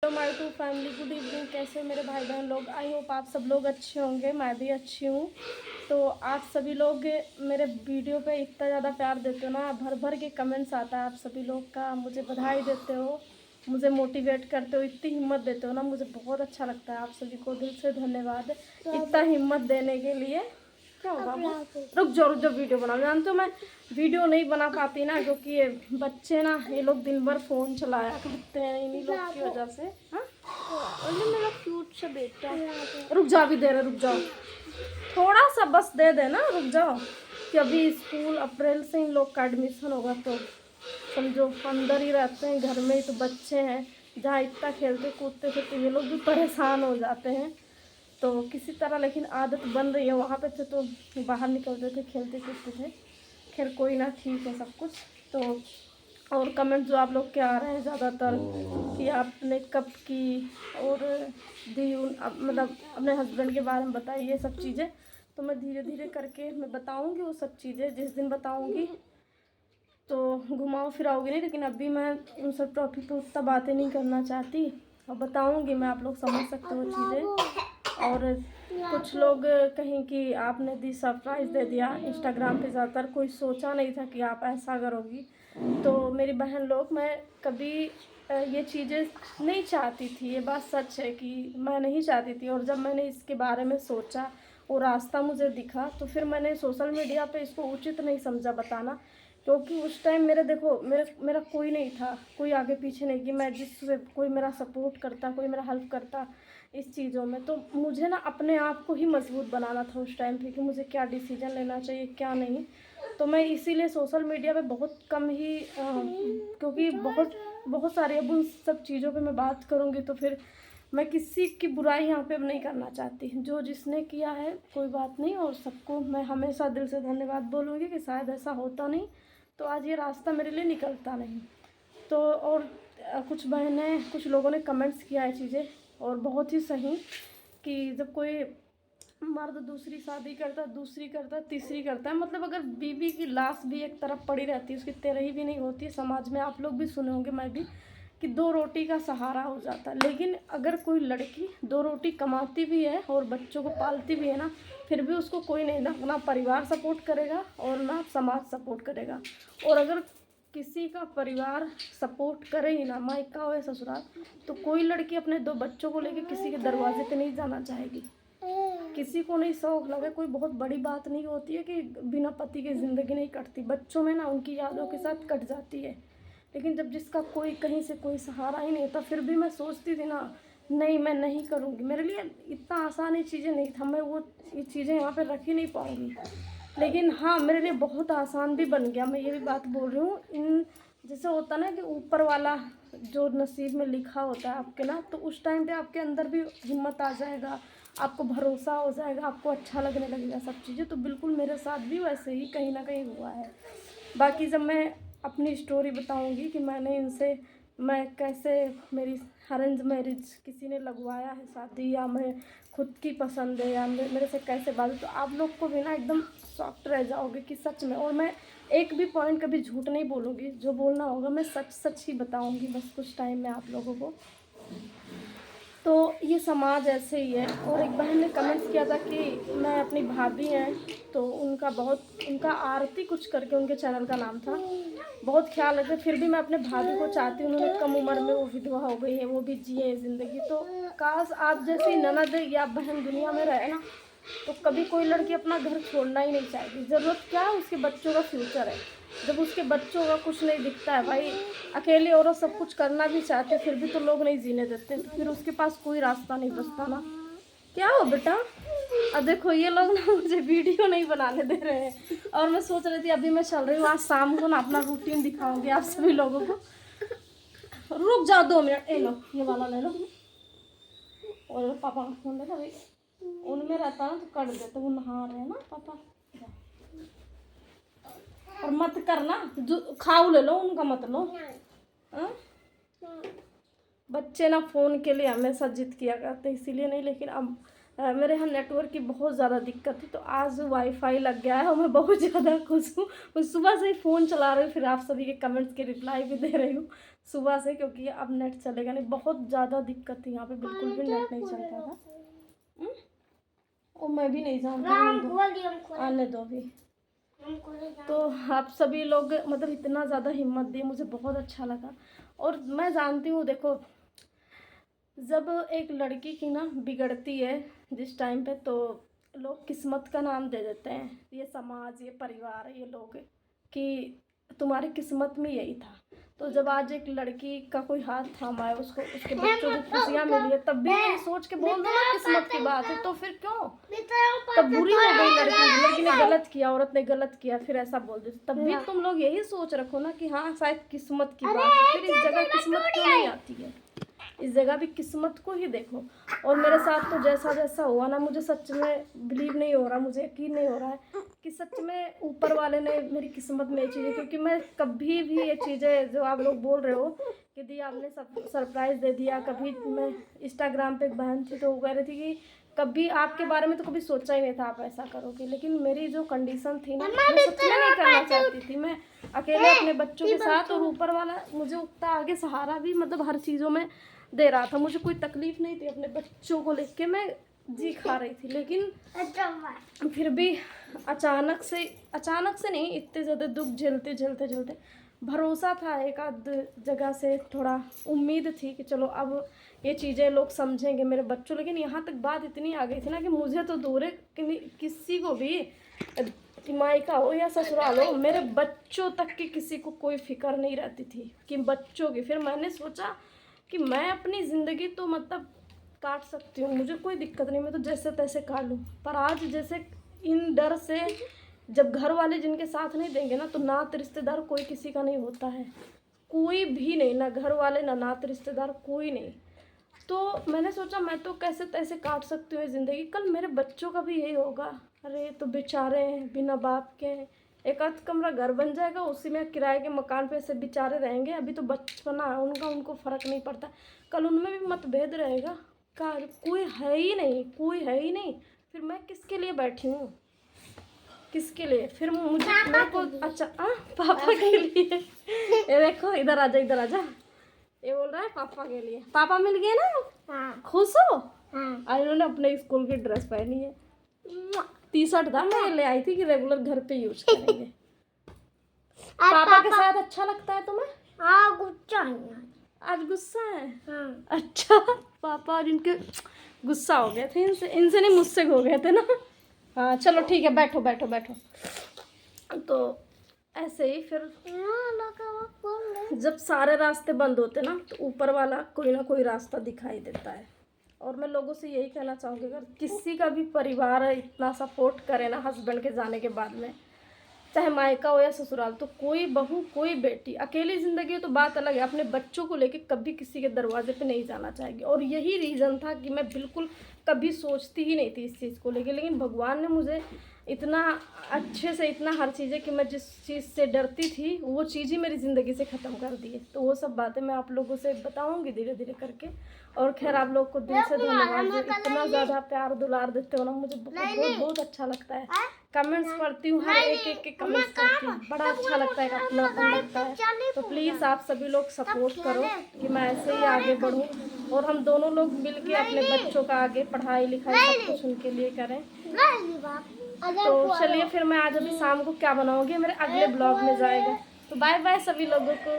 Hello my to family, good evening. कैसे हो मेरे भाई बहन लोग? आई होप आप सब लोग अच्छे होंगे, मैं भी अच्छी हूँ। तो आप सभी लोग मेरे वीडियो पे इतना ज़्यादा प्यार देते हो ना, भर भर के कमेंट्स आता है आप सभी लोग का, मुझे बधाई देते हो, मुझे मोटिवेट करते हो, इतनी हिम्मत देते हो ना, मुझे बहुत अच्छा लगता है। आप सभी को दिल से धन्यवाद इतना हिम्मत देने के लिए। क्या होगा वो? रुक जाओ वीडियो बनाओ। जानते हो मैं वीडियो नहीं बना पाती ना, क्योंकि ये बच्चे ना, ये लोग दिन भर फ़ोन चलाया करते हैं, इन्हीं लोग की वजह से। हाँ, मेरा क्यूट सा बेटा। रुक जा, अभी दे रहे, रुक जाओ थोड़ा सा, बस दे देना, रुक जाओ। कि अभी स्कूल अप्रैल से इन लोग का एडमिशन होगा, तो समझो अंदर ही रहते हैं, घर में ही तो बच्चे हैं, जहाँ इतना खेलते कूदते थे, तो ये लोग भी परेशान हो जाते हैं। तो किसी तरह लेकिन आदत बन रही है। वहाँ पे थे तो बाहर निकलते थे, खेलते कूदते थे। खैर कोई ना, ठीक है सब कुछ। तो और कमेंट जो आप लोग के आ रहे हैं ज़्यादातर कि आपने कब की और दी मतलब अपने हस्बैंड के बारे में बताइए, ये सब चीज़ें। तो मैं धीरे धीरे करके मैं बताऊँगी वो सब चीज़ें, जिस दिन बताऊँगी तो घुमाओ फिराओगे नहीं। लेकिन अभी मैं उन सब टॉपिक पर उतना बातें नहीं करना चाहती, और बताऊँगी मैं, आप लोग समझ सकते हो चीज़ें। और कुछ लोग कहें कि आपने दी सरप्राइज़ दे दिया इंस्टाग्राम पे, ज़्यादातर कोई सोचा नहीं था कि आप ऐसा करोगी। तो मेरी बहन लोग, मैं कभी ये चीज़ें नहीं चाहती थी, ये बात सच है कि मैं नहीं चाहती थी। और जब मैंने इसके बारे में सोचा, वो रास्ता मुझे दिखा, तो फिर मैंने सोशल मीडिया पे इसको उचित नहीं समझा बताना। क्योंकि उस टाइम मेरे देखो मेरा कोई नहीं था, कोई आगे पीछे नहीं, कि मैं जिससे कोई मेरा सपोर्ट करता, कोई मेरा हेल्प करता इस चीज़ों में। तो मुझे ना अपने आप को ही मजबूत बनाना था उस टाइम पे, कि मुझे क्या डिसीजन लेना चाहिए क्या नहीं। तो मैं इसीलिए सोशल मीडिया पे बहुत कम ही क्योंकि बहुत बहुत सारे, अब उन सब चीज़ों पे मैं बात करूँगी तो फिर मैं किसी की बुराई यहाँ पे अब नहीं करना चाहती। जो जिसने किया है कोई बात नहीं, और सबको मैं हमेशा दिल से धन्यवाद बोलूँगी कि शायद ऐसा होता नहीं तो आज ये रास्ता मेरे लिए निकलता नहीं। तो और कुछ बहनें, कुछ लोगों ने कमेंट्स किया है चीज़ें, और बहुत ही सही, कि जब कोई मर्द दूसरी शादी करता, दूसरी करता, तीसरी करता है, मतलब अगर बीवी की लाश भी एक तरफ पड़ी रहती है, उसकी तेरही भी नहीं होती है। समाज में आप लोग भी सुने होंगे, मैं भी, कि दो रोटी का सहारा हो जाता है। लेकिन अगर कोई लड़की दो रोटी कमाती भी है और बच्चों को पालती भी है ना, फिर भी उसको कोई नहीं, ना परिवार सपोर्ट करेगा और ना समाज सपोर्ट करेगा। और अगर किसी का परिवार सपोर्ट करे ही ना, मायका हो या ससुराल, तो कोई लड़की अपने दो बच्चों को लेकर किसी के दरवाजे पे नहीं जाना चाहेगी। किसी को नहीं शौक लगे, कोई बहुत बड़ी बात नहीं होती है कि बिना पति की ज़िंदगी नहीं कटती। बच्चों में ना उनकी यादों के साथ कट जाती है। लेकिन जब जिसका कोई कहीं से कोई सहारा ही नहीं था, फिर भी मैं सोचती थी ना, नहीं मैं नहीं करूँगी। मेरे लिए इतना आसान ये चीज़ें नहीं था, मैं वो ये चीज़ें यहाँ पे रख ही नहीं पाऊँगी। लेकिन हाँ, मेरे लिए बहुत आसान भी बन गया। मैं ये भी बात बोल रही हूँ, इन जैसे होता ना कि ऊपर वाला जो नसीब में लिखा होता है आपके ना, तो उस टाइम पे आपके अंदर भी हिम्मत आ जाएगा, आपको भरोसा हो जाएगा, आपको अच्छा लगने लगेगा सब चीज़ें। तो बिल्कुल मेरे साथ भी वैसे ही कहीं ना कहीं हुआ है। बाकी जब मैं अपनी स्टोरी बताऊंगी कि मैंने इनसे, मैं कैसे, मेरी अरेंज मैरिज किसी ने लगवाया है शादी, या मैं खुद की पसंद है, या मेरे से कैसे बात, तो आप लोग को भी ना एकदम सॉफ्ट रह जाओगे कि सच में। और मैं एक भी पॉइंट कभी झूठ नहीं बोलूँगी, जो बोलना होगा मैं सच सच ही बताऊँगी, बस कुछ टाइम में आप लोगों को। तो ये समाज ऐसे ही है। और एक बहन ने कमेंट्स किया था कि मैं, अपनी भाभी हैं तो उनका बहुत, उनका आरती कुछ करके उनके चैनल का नाम था, बहुत ख्याल रखते, फिर भी मैं अपने भाभी को चाहती हूँ, उन्होंने कम उम्र में वो विधवा हो गई है, वो भी जिए ज़िंदगी। तो काश आप जैसी ननद या बहन दुनिया में रहे ना, तो कभी कोई लड़की अपना घर छोड़ना ही नहीं चाहेगी। ज़रूरत क्या है, उसके बच्चों का फ्यूचर है। जब उसके बच्चों का कुछ नहीं दिखता है भाई, अकेली औरत सब कुछ करना भी चाहते फिर भी तो लोग नहीं जीने देते, तो फिर उसके पास कोई रास्ता नहीं बचता ना। क्या हो बेटा? अब देखो ये लोग ना मुझे वीडियो नहीं बनाने दे रहे हैं, और मैं सोच रही थी अभी मैं चल रही हूँ, आज शाम को ना अपना रूटीन दिखाऊंगी आप सभी लोगों को। रुक जाओ 2 मिनट, लो ये वाला ले लो, और पापा का फोन लेना भाई, उनमें रहता ना तो कर देते, वो नहा रहे हैं ना पापा। और मत करना, जो खाऊ ले लो, उनका मत लो। हाँ? बच्चे ना फ़ोन के लिए हमेशा जिद किया करते, इसीलिए नहीं। लेकिन अब मेरे यहाँ नेटवर्क की बहुत ज़्यादा दिक्कत थी, तो आज वाईफाई लग गया है और मैं बहुत ज़्यादा खुश हूँ। मैं सुबह से ही फ़ोन चला रही हूँ, फिर आप सभी के कमेंट्स के रिप्लाई भी दे रही हूँ। सुबह से, क्योंकि अब नेट चलेगा नहीं। बहुत ज़्यादा दिक्कत थी यहाँ पे, बिल्कुल भी नेट नहीं चलता था। और मैं भी नहीं जानती, आने दो अभी। तो आप सभी लोग मतलब इतना ज़्यादा हिम्मत दिए, मुझे बहुत अच्छा लगा। और मैं जानती हूँ, देखो जब एक लड़की की ना बिगड़ती है जिस टाइम पे, तो लोग किस्मत का नाम दे देते हैं, ये समाज, ये परिवार, ये लोग, कि तुम्हारी किस्मत में यही था। तो जब आज एक लड़की का कोई हाथ थामा है, उसको उसके बच्चों को खुशियाँ मिली है, तब भी यही सोच के बोल दो ना किस्मत की बात है, तो फिर क्यों? तब बुरी हो गई लड़की ने गलत किया, औरत ने गलत किया, फिर ऐसा बोल देते। तब भी तुम लोग यही सोच रखो ना कि हाँ शायद किस्मत की बात है। फिर इस जगह किस्मत क्यों नहीं आती है? इस जगह भी किस्मत को ही देखो। और मेरे साथ तो जैसा जैसा हुआ ना, मुझे सच में बिलीव नहीं हो रहा, मुझे यकीन नहीं हो रहा है कि सच में ऊपर वाले ने मेरी किस्मत में ये चीज़ें, क्योंकि मैं कभी भी ये चीज़ें जो आप लोग बोल रहे हो कि दी आपने सब सरप्राइज़ दे दिया। कभी मैं इंस्टाग्राम पे एक बहन थी तो वो कह रही थी कि कभी आपके बारे में तो कभी सोचा ही नहीं था आप ऐसा करोगे। लेकिन मेरी जो कंडीशन थी ना, मैं सच में नहीं करना चाहती थी। मैं अकेले अपने बच्चों के साथ, और ऊपर वाला मुझे उतना आगे सहारा भी मतलब हर चीज़ों में दे रहा था। मुझे कोई तकलीफ नहीं थी, अपने बच्चों को लेके मैं जी खा रही थी। लेकिन फिर भी अचानक से नहीं, इतने ज़्यादा दुख झेलते भरोसा था, एक आध जगह से थोड़ा उम्मीद थी कि चलो अब ये चीज़ें लोग समझेंगे मेरे बच्चों। लेकिन यहाँ तक बात इतनी आ गई थी ना कि मुझे तो दूर है किसी को भी, मायका हो या ससुराल हो, मेरे बच्चों तक की किसी को कोई फिक्र नहीं रहती थी कि बच्चों की। फिर मैंने सोचा कि मैं अपनी ज़िंदगी तो मतलब काट सकती हूँ, मुझे कोई दिक्कत नहीं, मैं तो जैसे तैसे काट लूँ। पर आज जैसे इन डर से, जब घर वाले जिनके साथ नहीं देंगे ना, तो नात रिश्तेदार कोई किसी का नहीं होता है, कोई भी नहीं, ना घर वाले ना नात रिश्तेदार, कोई नहीं। तो मैंने सोचा मैं तो कैसे तैसे काट सकती हूँ ज़िंदगी, कल मेरे बच्चों का भी यही होगा। अरे तो बेचारे हैं, बिना बाप के हैं, एक आध कमरा घर बन जाएगा, उसी में किराए के मकान पे से बेचारे रहेंगे। अभी तो बचपना है उनका, उनको फ़र्क नहीं पड़ता। कल उनमें भी मतभेद रहेगा, का कोई है ही नहीं, कोई है ही नहीं। फिर मैं किसके लिए बैठी हूँ, किसके लिए? फिर मुझे मेरे को अच्छा पापा के लिए। ये देखो, इधर आजा, इधर आजा। ये बोल रहा है पापा के लिए। पापा मिल गए ना? हाँ। खुश हो? हाँ। आज उन्होंने अपने स्कूल की ड्रेस पहनी है। टी-शर्ट था, मैं ले आई थी कि रेगुलर घर पे यूज करेंगे। पापा के साथ अच्छा लगता है तुम्हें? हाँ, गुस्सा है आज। गुस्सा है? हाँ। अच्छा, पापा आज इनके गुस्सा हो गए थे, इनसे नहीं मुझसे हो गए थे ना। हाँ चलो ठीक है, बैठो बैठो बैठो। तो ऐसे ही फिर जब सारे रास्ते बंद होते ना, तो ऊपर वाला कोई ना कोई रास्ता दिखाई देता है। और मैं लोगों से यही कहना चाहूँगी, अगर किसी का भी परिवार इतना सपोर्ट करे ना हस्बैंड के जाने के बाद में, चाहे मायका हो या ससुराल, तो कोई बहू कोई बेटी, अकेली ज़िंदगी हो तो बात अलग है, अपने बच्चों को लेके कभी किसी के दरवाजे पे नहीं जाना चाहेगी। और यही रीज़न था कि मैं बिल्कुल कभी सोचती ही नहीं थी इस चीज़ को लेके। लेकिन भगवान ने मुझे इतना अच्छे से, इतना हर चीज़ें कि मैं जिस चीज़ से डरती थी वो चीज़ ही मेरी ज़िंदगी से ख़त्म कर दी है। तो वो सब बातें मैं आप लोगों से बताऊँगी धीरे धीरे करके। और खैर आप लोग को दिल से धन्यवाद, जो इतना ज़्यादा प्यार दुलार देते हो ना, मुझे बहुत बहुत अच्छा लगता है। कमेंट्स पढ़ती हूँ, हर एक के कमेंट्स पढ़ती हूँ, बड़ा अच्छा लगता है, अपनापन लगता है। तो प्लीज़ आप सभी लोग सपोर्ट करो कि मैं ऐसे ही आगे बढ़ूँ, और हम दोनों लोग मिल के अपने बच्चों का आगे पढ़ाई लिखाई सब कुछ उनके लिए करें। तो चलिए फिर मैं आज अभी शाम को क्या बनाऊँगी मेरे अगले ब्लॉग में जाएगा। तो बाय बाय सभी लोगों को।